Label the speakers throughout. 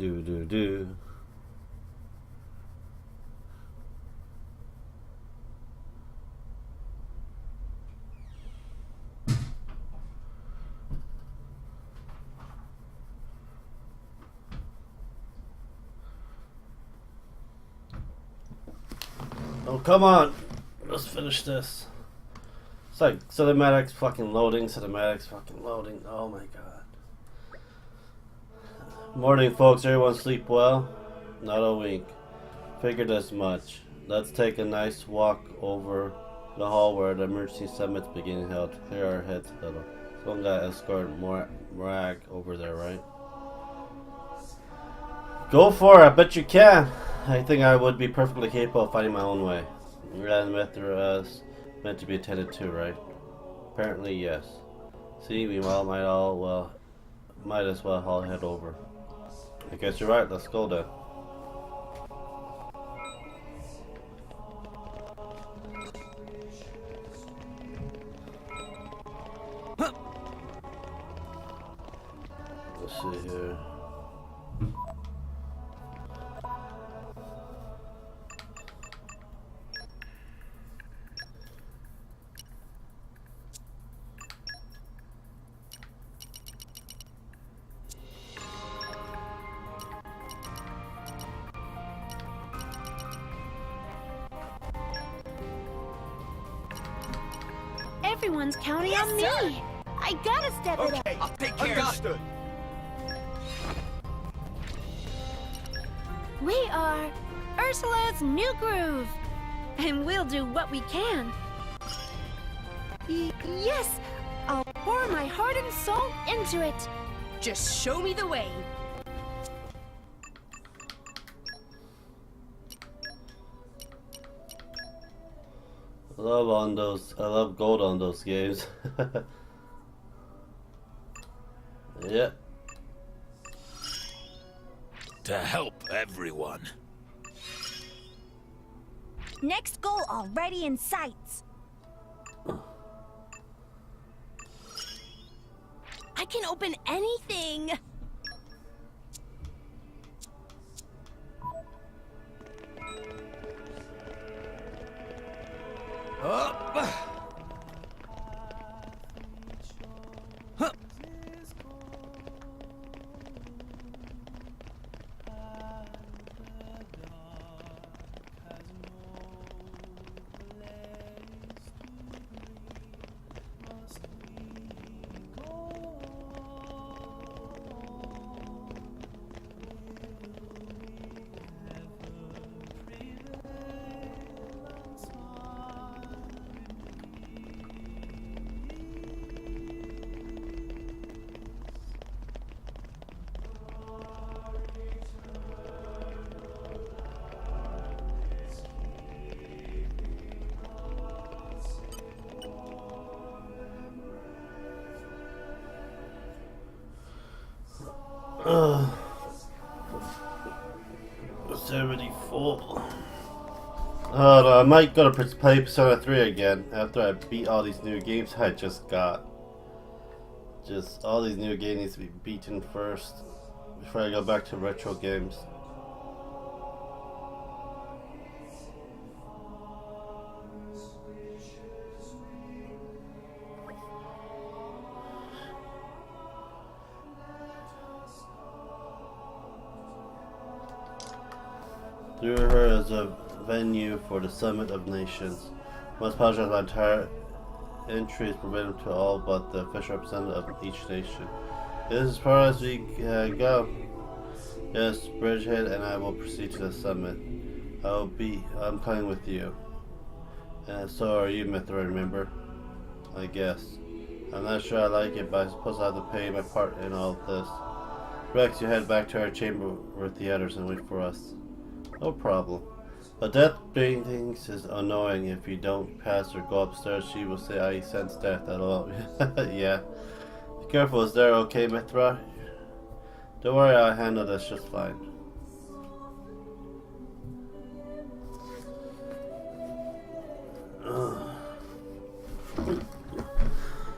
Speaker 1: Do do do. Oh, come on. Let's finish this. It's like cinematics fucking loading, cinematics fucking loading. Oh my god. Morning, folks. Everyone sleep well? Not a wink. Figured as much. Let's take a nice walk over the hall where the emergency summit's being held to clear our heads a little. Someone got escort Morag over there, right? Go for it. I bet you can. I think I would be perfectly capable of finding my own way. Ran Mithra meant to be attended to, right? Apparently, yes. See, we might as well all head over. I guess you're right. Let's go then. Let's see here.
Speaker 2: Everyone's counting on me.
Speaker 3: Sir.
Speaker 2: I gotta step it up.
Speaker 3: Okay, I'll take care of it.
Speaker 2: We are Ursula's New Groove, and we'll do what we can. Yes, I'll pour my heart and soul into it.
Speaker 3: Just show me the way.
Speaker 1: I love gold on those games. Yep.
Speaker 4: To help everyone.
Speaker 5: Next goal already in sights.
Speaker 2: I can open anything.
Speaker 3: Up. Huh.
Speaker 1: Uh, 74. I might go to play Persona 3 again after I beat all these new games I just got. Just all these new games need to be beaten first before I go back to retro games. Through her as a venue for the Summit of Nations. Must apologize, my entire entry is permitted to all but the official representative of each nation. It is as far as we go. Yes, Bridgehead and I will proceed to the summit. I'm coming with you. And so are you, Mithra, remember? I guess. I'm not sure I like it, but I suppose I have to pay my part in all of this. Rex, you head back to our chamber with the others and wait for us. No problem. But death things is annoying. If you don't pass or go upstairs, she will say I sense death at all. Yeah. Be careful, is there okay, Mithra? Don't worry, I'll handle this just fine.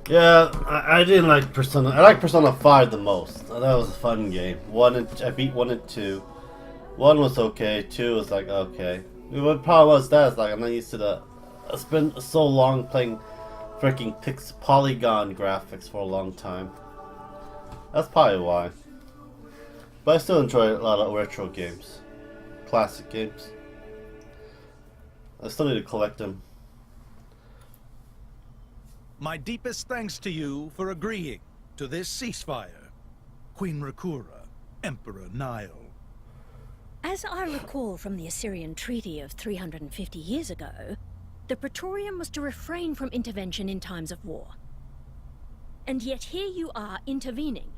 Speaker 1: Yeah, I didn't like Persona. I like Persona 5 the most. That was a fun game. I beat 1 and 2. 1 was okay, 2 was like okay. What problem was that is like I'm not used to the. It's been so long playing freaking polygon graphics for a long time. That's probably why. But I still enjoy a lot of retro games, classic games. I still need to collect them.
Speaker 6: My deepest thanks to you for agreeing to this ceasefire, Queen Rakura, Emperor Nile.
Speaker 7: As I recall from the Assyrian treaty of 350 years ago, the Praetorium was to refrain from intervention in times of war. And yet here you are intervening.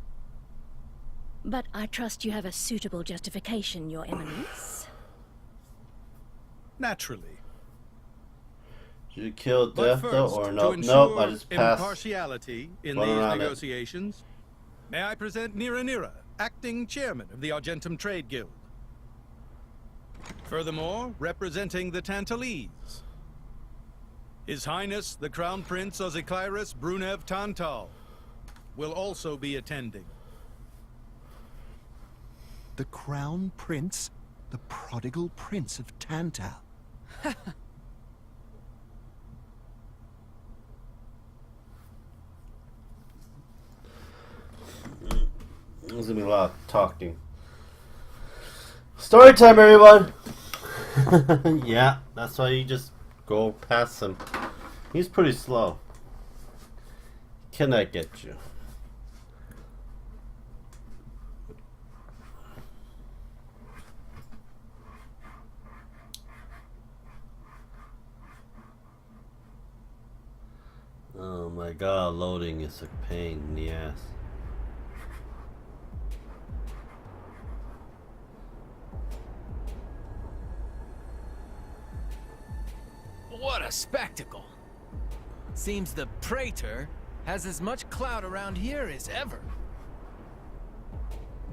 Speaker 7: But I trust you have a suitable justification, Your Eminence.
Speaker 6: Naturally.
Speaker 1: Did you kill
Speaker 6: But
Speaker 1: Death
Speaker 6: first,
Speaker 1: though, or
Speaker 6: to
Speaker 1: no?
Speaker 6: ensure
Speaker 1: Nope, I just passed.
Speaker 6: impartiality in
Speaker 1: Run
Speaker 6: these
Speaker 1: around it.
Speaker 6: negotiations, may I present Nira, acting chairman of the Argentum Trade Guild. Furthermore, representing the Tantalese, His Highness the Crown Prince Ozekairos Brunev Tantal will also be attending.
Speaker 8: The Crown Prince? The prodigal Prince of Tantal.
Speaker 1: There's gonna be a lot of talking. Story time, everyone! Yeah, that's why you just go past him. He's pretty slow. Can I get you? Oh my god, loading is a pain in the ass.
Speaker 9: What a spectacle! Seems the Praetor has as much clout around here as ever.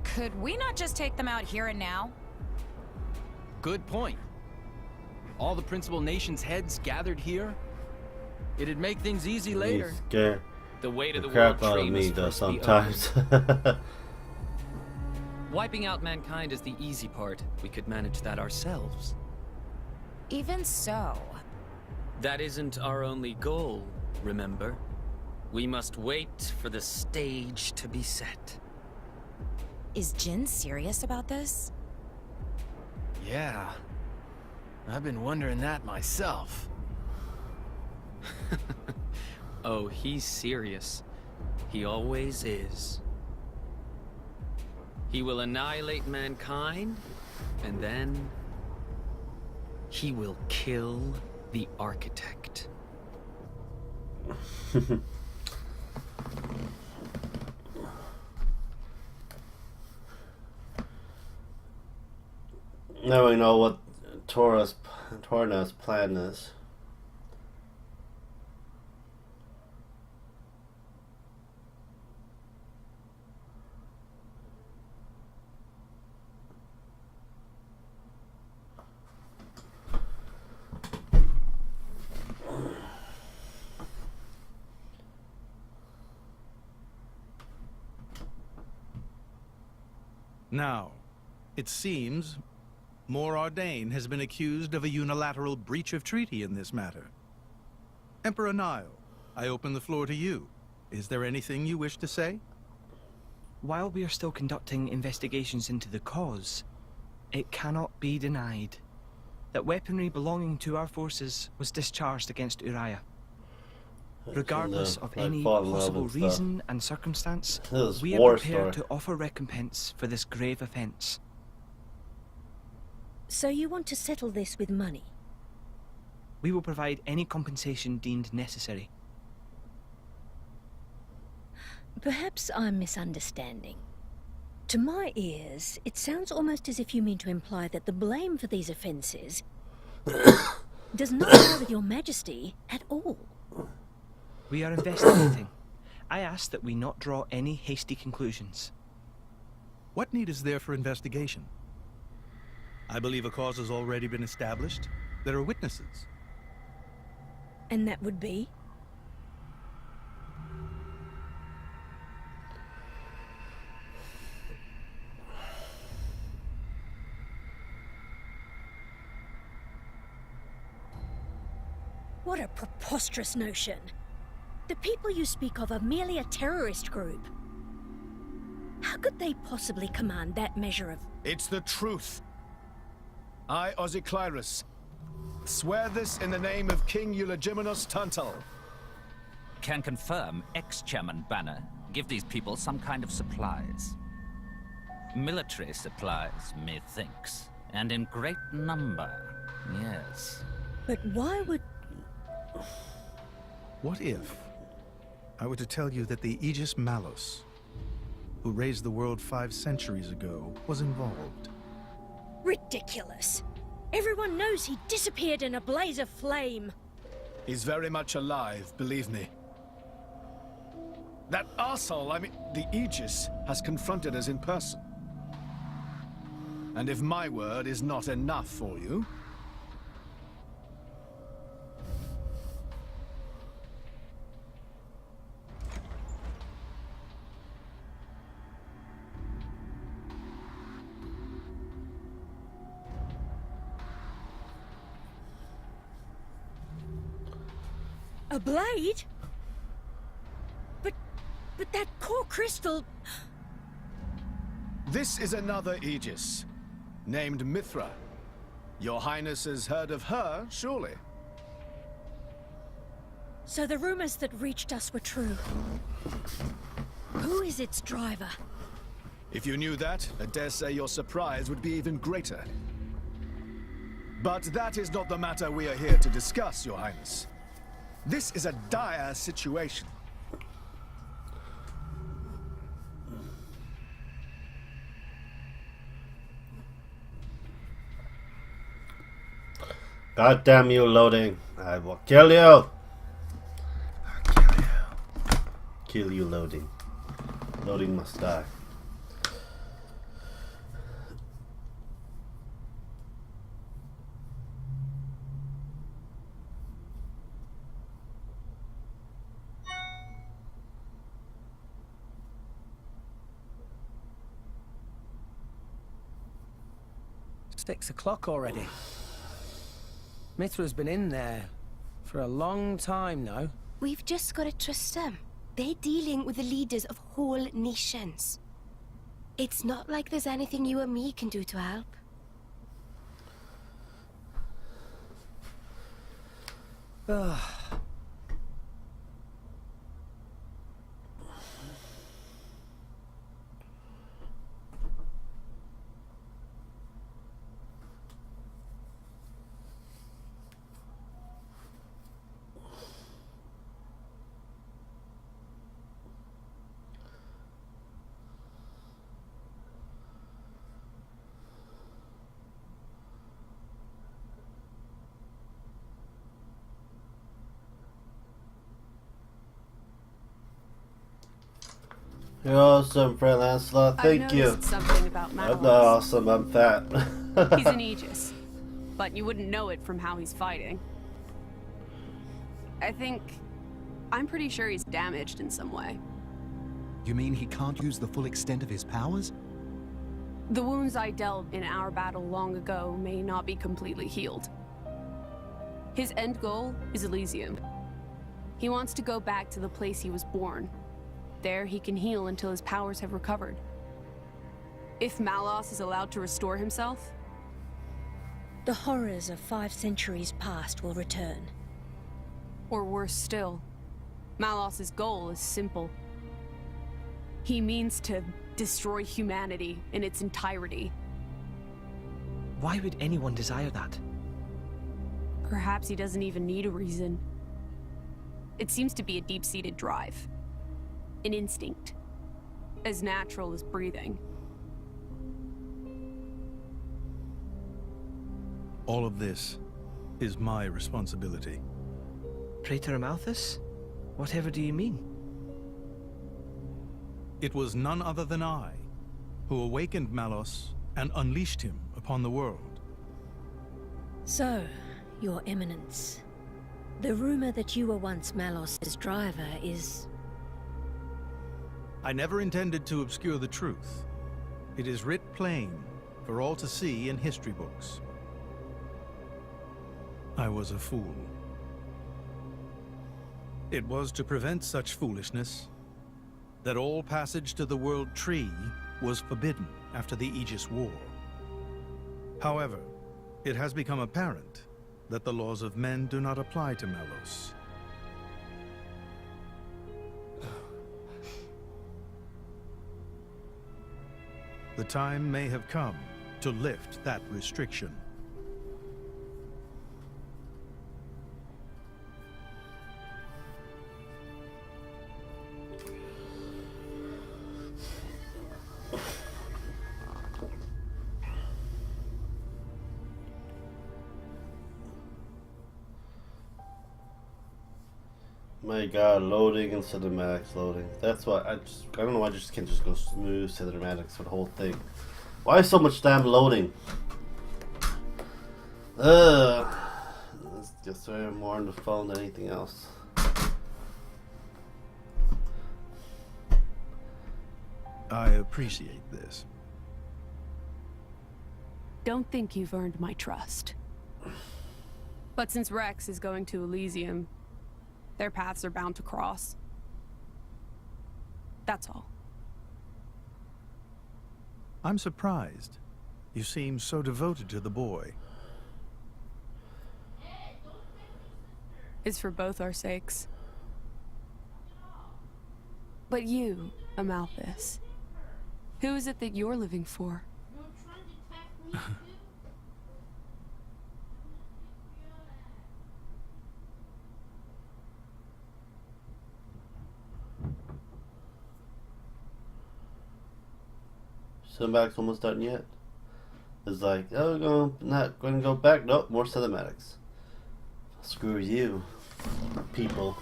Speaker 10: Could we not just take them out here and now?
Speaker 9: Good point. All the principal nations' heads gathered here. It'd make things easy later.
Speaker 1: He's scared.
Speaker 9: The weight of
Speaker 1: The
Speaker 9: the world
Speaker 1: crap out
Speaker 9: tree
Speaker 1: of me
Speaker 9: must
Speaker 1: though
Speaker 9: first be
Speaker 1: sometimes.
Speaker 11: Wiping out mankind is the easy part. We could manage that ourselves.
Speaker 10: Even so.
Speaker 11: That isn't our only goal, remember? We must wait for the stage to be set.
Speaker 10: Is Jin serious about this?
Speaker 9: Yeah. I've been wondering that myself.
Speaker 11: Oh, he's serious. He always is. He will annihilate mankind, and then he will kill the architect.
Speaker 1: Now we know what Torna's plan is.
Speaker 6: Now, it seems Morardain has been accused of a unilateral breach of treaty in this matter. Emperor Nile, I open the floor to you. Is there anything you wish to say?
Speaker 12: While we are still conducting investigations into the cause, it cannot be denied that weaponry belonging to our forces was discharged against Uriah. Regardless of any possible reason and circumstance, we are prepared to offer recompense for this grave offense.
Speaker 7: So you want to settle this with money?
Speaker 12: We will provide any compensation deemed necessary.
Speaker 7: Perhaps I'm misunderstanding. To my ears, it sounds almost as if you mean to imply that the blame for these offenses does not lie with your majesty at all.
Speaker 12: We are investigating. I ask that we not draw any hasty conclusions.
Speaker 6: What need is there for investigation? I believe a cause has already been established. There are witnesses.
Speaker 7: And that would be? What a preposterous notion. The people you speak of are merely a terrorist group. How could they possibly command that measure of...
Speaker 13: It's the truth. I, Ozyclyrus, swear this in the name of King Eulogimenos Tantal.
Speaker 14: Can confirm ex-chairman Banner give these people some kind of supplies. Military supplies, methinks. And in great number, yes.
Speaker 7: But why would...
Speaker 6: What if I were to tell you that the Aegis Malus, who raised the world 5 centuries ago, was involved?
Speaker 7: Ridiculous. Everyone knows he disappeared in a blaze of flame.
Speaker 13: He's very much alive, believe me. That arsehole, I mean, the Aegis, has confronted us in person. And if my word is not enough for you...
Speaker 7: A blade? But that poor crystal...
Speaker 13: This is another Aegis, named Mithra. Your Highness has heard of her, surely?
Speaker 7: So the rumors that reached us were true. Who is its driver?
Speaker 13: If you knew that, I dare say your surprise would be even greater. But that is not the matter we are here to discuss, Your Highness. This is a dire situation.
Speaker 1: God damn you, loading. I will kill you. I'll kill you. Kill you, loading. Loading must die.
Speaker 15: It's 6 o'clock already. Mithra's been in there for a long time now.
Speaker 16: We've just got to trust them. They're dealing with the leaders of whole nations. It's not like there's anything you or me can do to help.
Speaker 15: Ugh.
Speaker 1: You're awesome, friend Lancelot. Thank you.
Speaker 17: Something about
Speaker 1: I'm
Speaker 17: Madeline.
Speaker 1: not awesome, I'm fat.
Speaker 17: He's an Aegis, but you wouldn't know it from how he's fighting. I'm pretty sure he's damaged in some way.
Speaker 8: You mean he can't use the full extent of his powers?
Speaker 17: The wounds I dealt in our battle long ago may not be completely healed. His end goal is Elysium. He wants to go back to the place he was born. There he can heal until his powers have recovered. If Malos is allowed to restore himself...
Speaker 7: The horrors of 5 centuries past will return.
Speaker 17: Or worse still, Malos' goal is simple. He means to destroy humanity in its entirety.
Speaker 12: Why would anyone desire that?
Speaker 17: Perhaps he doesn't even need a reason. It seems to be a deep-seated drive. An instinct. As natural as breathing.
Speaker 6: All of this is my responsibility.
Speaker 12: Praetor Amalthus? Whatever do you mean?
Speaker 6: It was none other than I who awakened Malos and unleashed him upon the world.
Speaker 7: So, Your Eminence, the rumor that you were once Malos' driver is...
Speaker 6: I never intended to obscure the truth. It is writ plain for all to see in history books. I was a fool. It was to prevent such foolishness that all passage to the World Tree was forbidden after the Aegis War. However, it has become apparent that the laws of men do not apply to Melos. The time may have come to lift that restriction.
Speaker 1: My god, loading and cinematics loading. That's why I don't know why I just can't just go smooth cinematics for the whole thing. Why so much damn loading? It's just more on the phone than anything else.
Speaker 6: I appreciate this.
Speaker 17: Don't think you've earned my trust. But since Rex is going to Elysium, their paths are bound to cross. That's all.
Speaker 6: I'm surprised. You seem so devoted to the boy.
Speaker 17: It's for both our sakes. But you, Amalthus, who is it that you're living for?
Speaker 1: Cinematics almost done yet? It's like, oh, not going to go back. Nope, more cinematics. Screw you, people.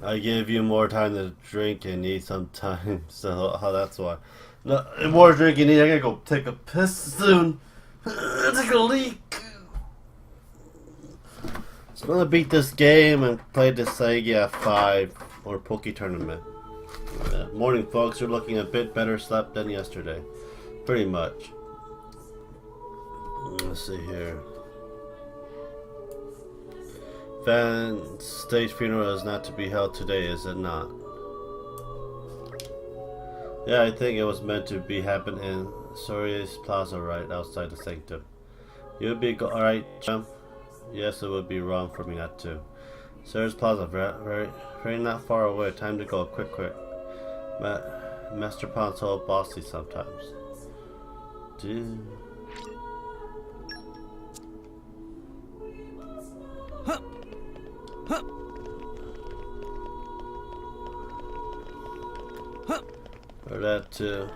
Speaker 1: I give you more time to drink and eat sometimes, so that's why. No, more drink and eat. I gotta go take a piss soon. Take a leak. So I'm gonna beat this game and play this Sega 5 or Poke Tournament. Morning, folks. You're looking a bit better slept than yesterday. Pretty much. Let's see here. Van's state funeral is not to be held today, is it not? Yeah, I think it was meant to be happen in Soria's Plaza right outside the sanctum. You would be alright, Jim? Yes, it would be wrong for me not to. Soria's Plaza, very not far away. Time to go, quick. Master Pon's so bossy sometimes. Dude. Or that too.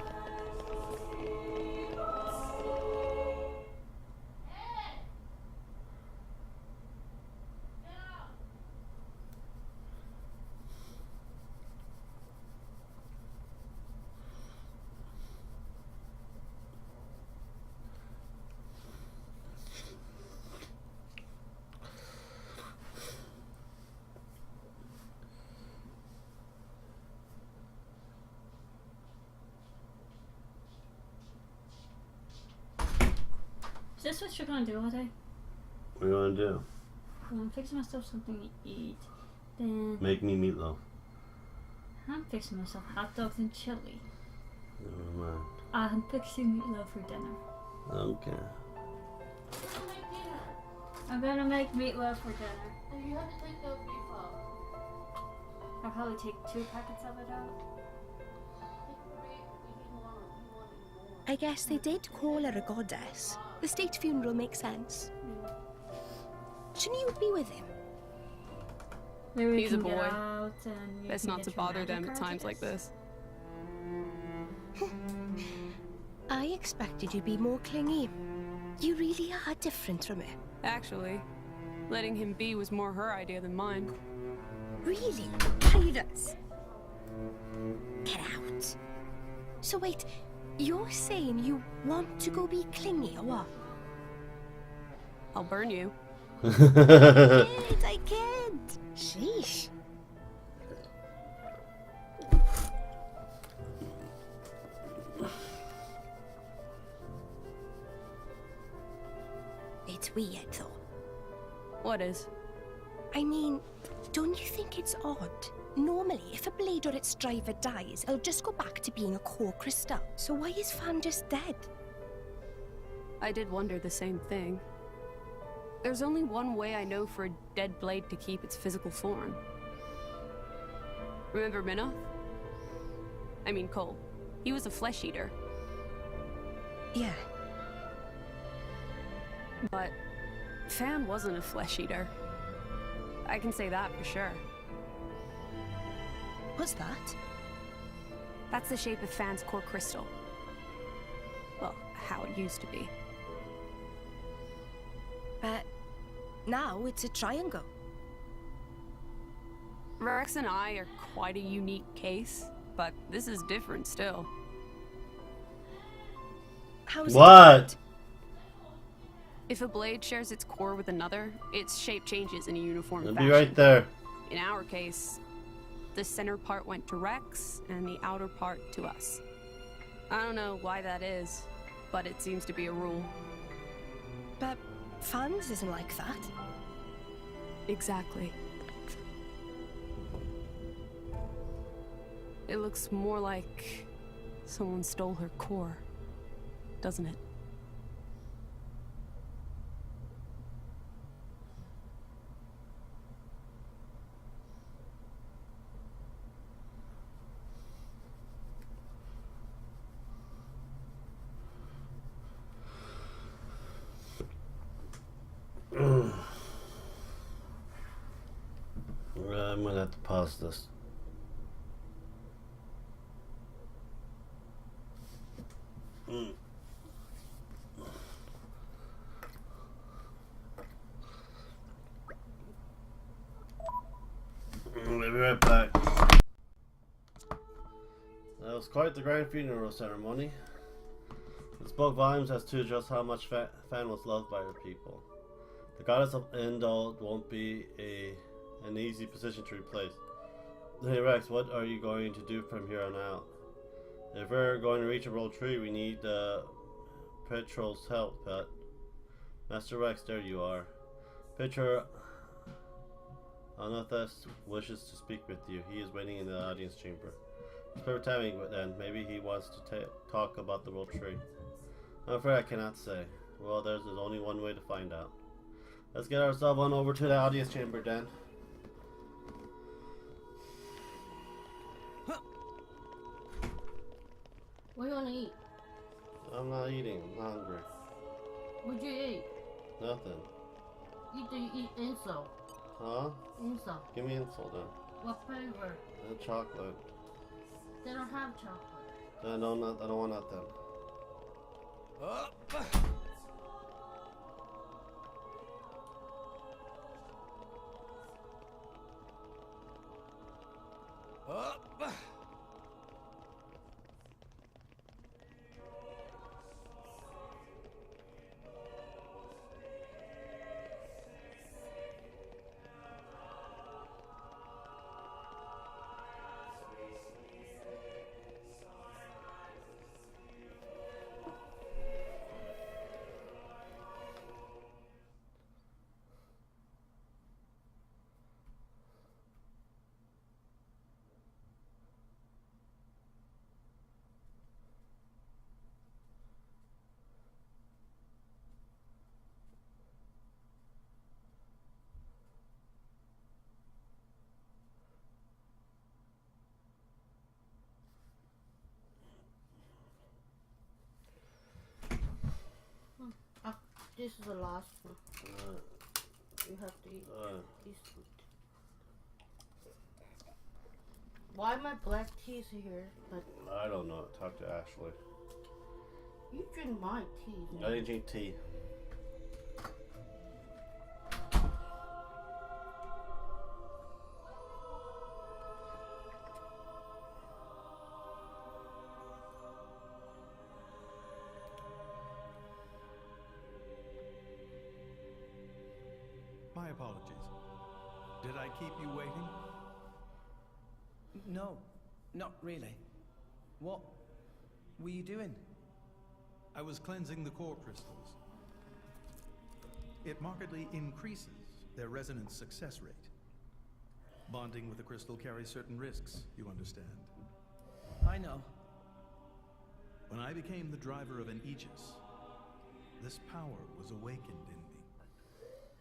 Speaker 18: Is this what you're gonna do all day?
Speaker 1: What do you want to do?
Speaker 18: I'm fixing myself something to eat. Then
Speaker 1: Make me meatloaf.
Speaker 18: I'm fixing myself hot dogs and chili.
Speaker 1: Never mind.
Speaker 18: I'm fixing meatloaf for dinner.
Speaker 1: Okay.
Speaker 18: I'm gonna make meatloaf for dinner. You have to take the beef off. I'll probably take 2 packets of it out.
Speaker 16: I guess they did call her a goddess. The state funeral makes sense. Shouldn't you be with him?
Speaker 18: Maybe we
Speaker 17: He's a
Speaker 18: can get
Speaker 17: boy.
Speaker 18: out and you
Speaker 17: Best
Speaker 18: can
Speaker 17: not
Speaker 18: get
Speaker 17: to
Speaker 18: your
Speaker 17: bother
Speaker 18: magic
Speaker 17: them at
Speaker 18: cards,
Speaker 17: times
Speaker 18: I
Speaker 17: like
Speaker 18: guess.
Speaker 17: this.
Speaker 16: I expected you to be more clingy. You really are different from her.
Speaker 17: Actually, letting him be was more her idea than mine.
Speaker 16: Really? Pirates? Get out. So wait, you're saying you want to go be clingy or what?
Speaker 17: I'll burn you.
Speaker 16: I can't. Sheesh. It's weird though.
Speaker 17: What is?
Speaker 16: I mean, don't you think it's odd? Normally, if a blade or its driver dies, it'll just go back to being a core crystal. So why is Fan just dead?
Speaker 17: I did wonder the same thing. There's only one way I know for a dead blade to keep its physical form. Remember Minoth? I mean Cole. He was a flesh eater.
Speaker 16: Yeah.
Speaker 17: But Fan wasn't a flesh eater. I can say that for sure.
Speaker 16: What's that?
Speaker 17: That's the shape of Fan's core crystal. Well, how it used to be.
Speaker 16: But now it's a triangle.
Speaker 17: Rex and I are quite a unique case, but this is different still.
Speaker 16: How's
Speaker 1: What?
Speaker 17: If a blade shares its core with another, its shape changes in a uniform
Speaker 1: It'll
Speaker 17: fashion.
Speaker 1: be right there.
Speaker 17: In our case, the center part went to Rex, and the outer part to us. I don't know why that is, but it seems to be a rule.
Speaker 16: But Fan's isn't like that.
Speaker 17: Exactly. It looks more like someone stole her core, doesn't it?
Speaker 1: I'm gonna have to pause this. We'll be right back. That was quite the grand funeral ceremony. It spoke volumes as to just how much Fan was loved by her people. The goddess of Endol won't be an easy position to replace. Hey Rex, what are you going to do from here on out? If we're going to reach a world tree, we need Petrol's help, pet. Master Rex, there you are. Petrol Anathes wishes to speak with you. He is waiting in the audience chamber. It's perfect timing then. Maybe he wants to talk about the world tree. I'm afraid I cannot say. Well, there's only one way to find out. Let's get ourselves on over to the audience chamber then.
Speaker 18: What do you want to eat?
Speaker 1: I'm not eating. I'm not hungry.
Speaker 18: What'd you eat?
Speaker 1: Nothing.
Speaker 18: You eat insult.
Speaker 1: Huh?
Speaker 18: Insult.
Speaker 1: Give me insult then.
Speaker 18: What flavor?
Speaker 1: Chocolate.
Speaker 18: They don't have chocolate.
Speaker 1: I don't want nothing.
Speaker 18: This is the last one. You have to eat these two. Why my black tea's here? But
Speaker 1: I don't know. Talk to Ashley.
Speaker 18: you drink my tea.
Speaker 1: I didn't drink tea.
Speaker 6: My apologies. Did I keep you waiting?
Speaker 12: No, not really. What were you doing?
Speaker 6: I was cleansing the core crystals. It markedly increases their resonance success rate. Bonding with a crystal carries certain risks, you understand.
Speaker 15: I know.
Speaker 6: When I became the driver of an Aegis, this power was awakened in me.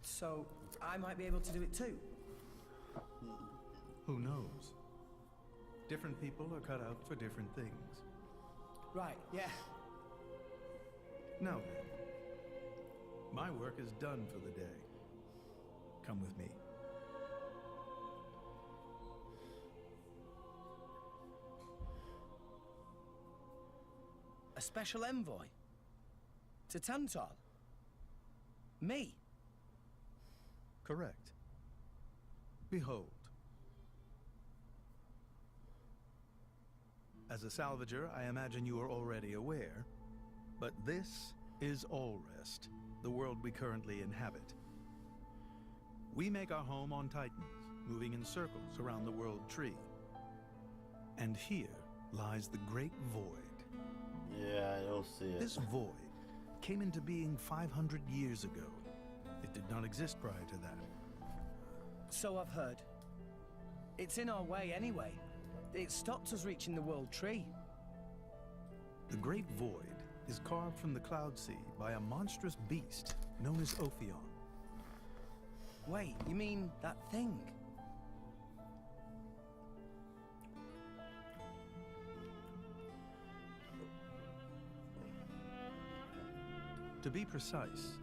Speaker 15: So, I might be able to do it too?
Speaker 6: Who knows? Different people are cut out for different things.
Speaker 15: Right, yeah.
Speaker 6: Now then, my work is done for the day. Come with me.
Speaker 15: A special envoy? To Tantal? Me?
Speaker 6: Correct. Behold. As a salvager, I imagine you are already aware, but this is Allrest, the world we currently inhabit. We make our home on Titans, moving in circles around the world tree. And here lies the Great Void.
Speaker 1: Yeah, I don't see it.
Speaker 6: This void came into being 500 years ago. It did not exist prior to that.
Speaker 15: So I've heard. It's in our way anyway. It stopped us reaching the world tree.
Speaker 6: The Great Void is carved from the Cloud Sea by a monstrous beast known as Ophion.
Speaker 15: Wait, you mean that thing?
Speaker 6: To be precise,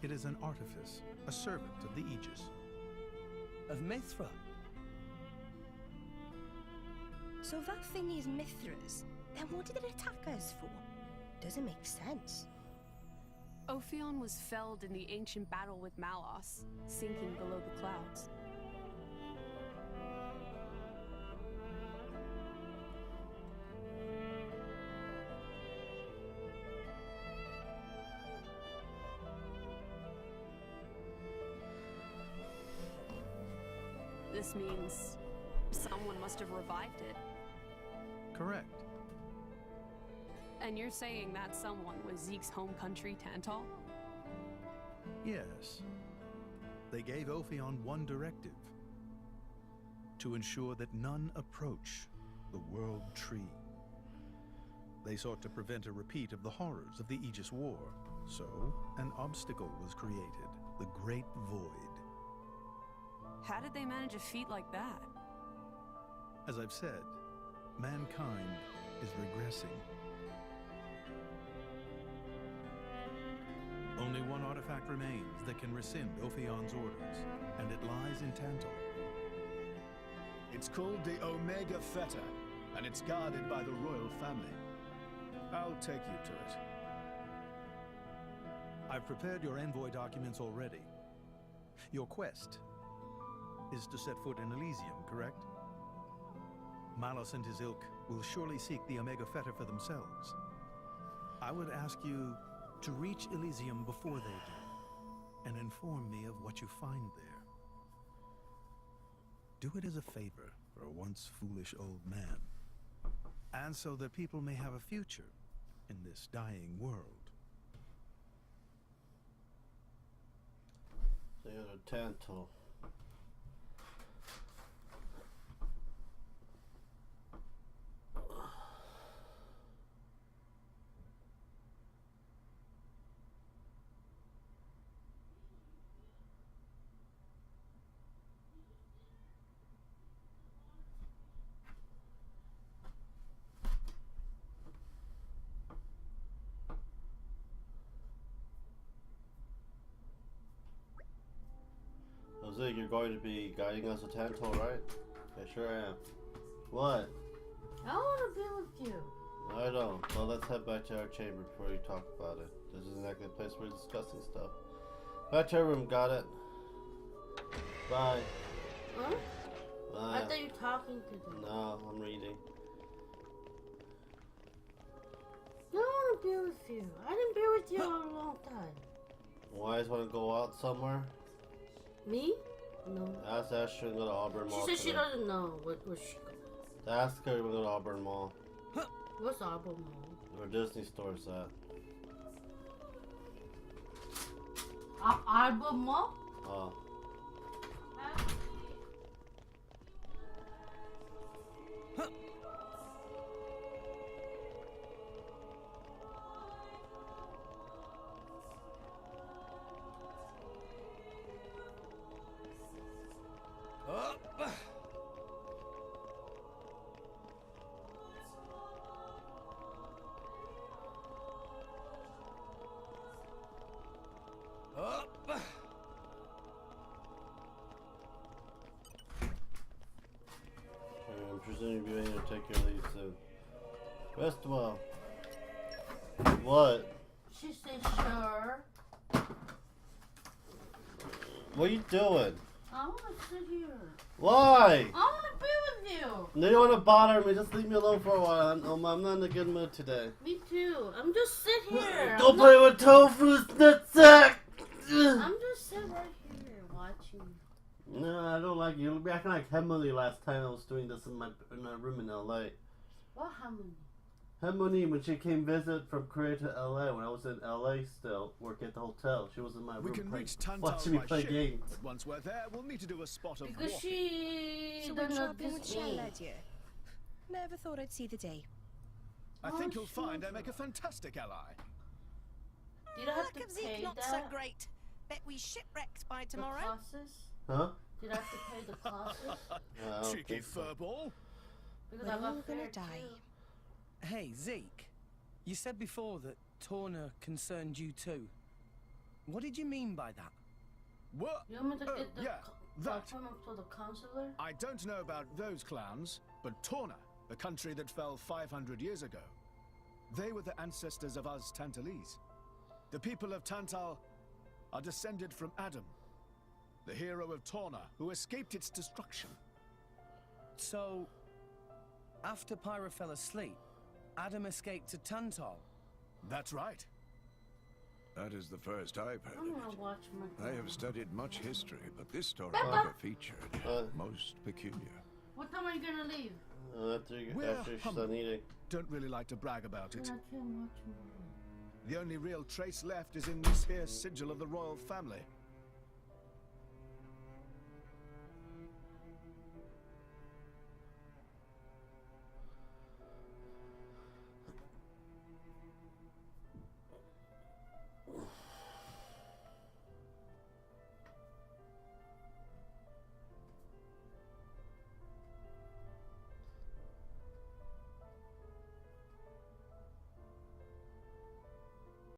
Speaker 6: it is an artifice, a servant of the Aegis.
Speaker 15: Of Mithra?
Speaker 16: So that thing is Mithra's. Then what did it attack us for? Doesn't make sense.
Speaker 17: Ophion was felled in the ancient battle with Malos, sinking below the clouds. This means someone must have revived it.
Speaker 6: Correct.
Speaker 17: And you're saying that someone was Zeke's home country, Tantal?
Speaker 6: Yes. They gave Ophion one directive: to ensure that none approach the World Tree. They sought to prevent a repeat of the horrors of the Aegis War, so an obstacle was created, the Great Void.
Speaker 17: How did they manage a feat like that?
Speaker 6: As I've said, mankind is regressing. Only one artifact remains that can rescind Ophion's orders, and it lies in Tantal.
Speaker 13: It's called the Omega Fetter, and it's guarded by the royal family. I'll take you to it.
Speaker 6: I've prepared your envoy documents already. Your quest is to set foot in Elysium, correct? Malos and his ilk will surely seek the Omega Fetter for themselves. I would ask you to reach Elysium before they do, and inform me of what you find there. Do it as a favor for a once foolish old man, and so that people may have a future in this dying world.
Speaker 1: So you got a Tantal. Jose, you're going to be guiding us to Tantal, right? Yeah, sure I am. What?
Speaker 18: I want to be with you.
Speaker 1: I don't. Well, let's head back to our chamber before you talk about it. This isn't exactly the place for discussing stuff. Back to our room, got it. Bye.
Speaker 18: Huh?
Speaker 1: Bye.
Speaker 18: I thought you were talking to them.
Speaker 1: No, I'm reading.
Speaker 18: I want to be with you. I didn't be with you for a long time.
Speaker 1: Why just want to go out somewhere?
Speaker 18: Me? No.
Speaker 1: Ask Asher and go to Auburn Mall.
Speaker 18: She said she
Speaker 1: today.
Speaker 18: doesn't know where she goes.
Speaker 1: Ask her to go to Auburn Mall.
Speaker 18: What's Auburn Mall?
Speaker 1: Where Disney store's at.
Speaker 18: Auburn Mall?
Speaker 1: Oh. Festival. What?
Speaker 19: She said sure.
Speaker 1: What are you doing?
Speaker 19: I want to sit here.
Speaker 1: Why?
Speaker 19: I want to be with you.
Speaker 1: No, you want to bother me. Just leave me alone for a while. I'm not in a good mood today.
Speaker 19: Me too. I'm just sitting here.
Speaker 1: Don't play with Tofu's nutsack.
Speaker 19: I'm just sitting right here watching.
Speaker 1: No, I don't like you. You're acting like Emily last time I was doing this in my room in LA.
Speaker 19: What Harmony?
Speaker 1: Harmony, when she came visit from Korea to LA, when I was in LA still, working at the hotel, she was in my room.
Speaker 13: We can reach
Speaker 1: watching me
Speaker 13: Tantal
Speaker 1: play
Speaker 13: by ship,
Speaker 1: games.
Speaker 13: but once we're there, we'll need to do a spot of
Speaker 19: Because
Speaker 13: walking.
Speaker 19: she
Speaker 10: So
Speaker 19: does
Speaker 10: we're
Speaker 19: not
Speaker 10: shopping with
Speaker 19: diss
Speaker 10: Shell,
Speaker 19: me.
Speaker 10: lad, Never thought I'd see the day.
Speaker 13: I think you'll find I make a fantastic ally.
Speaker 19: Did I have to pay
Speaker 10: not
Speaker 19: that?
Speaker 10: so great. Bet we shipwrecked by tomorrow.
Speaker 19: The classes?
Speaker 1: Huh?
Speaker 19: Did I have to pay the classes?
Speaker 13: Cheeky furball.
Speaker 19: Because
Speaker 10: We're
Speaker 19: I
Speaker 10: all
Speaker 19: got
Speaker 10: gonna
Speaker 19: fair
Speaker 10: die.
Speaker 19: too.
Speaker 15: Hey, Zeke. You said before that Torna concerned you too. What did you mean by that?
Speaker 13: What?
Speaker 19: You want me to get the
Speaker 13: yeah, that.
Speaker 19: from to the counselor?
Speaker 13: I don't know about those clowns, but Torna, the country that fell 500 years ago, they were the ancestors of us Tantalese. The people of Tantal are descended from Adam, the hero of Torna, who escaped its destruction.
Speaker 15: So, after Pyra fell asleep, Adam escaped to Tantal.
Speaker 13: That's right.
Speaker 20: That is the first I've heard
Speaker 19: I'm
Speaker 20: of
Speaker 19: gonna
Speaker 20: it.
Speaker 19: watch my.
Speaker 20: I have studied much history, but this story
Speaker 19: Peppa!
Speaker 20: never featured. Most peculiar.
Speaker 19: What time are you gonna leave?
Speaker 1: After she's done eating.
Speaker 13: Don't really like to brag about it.
Speaker 19: I can't watch more.
Speaker 13: The only real trace left is in this here sigil of the royal family.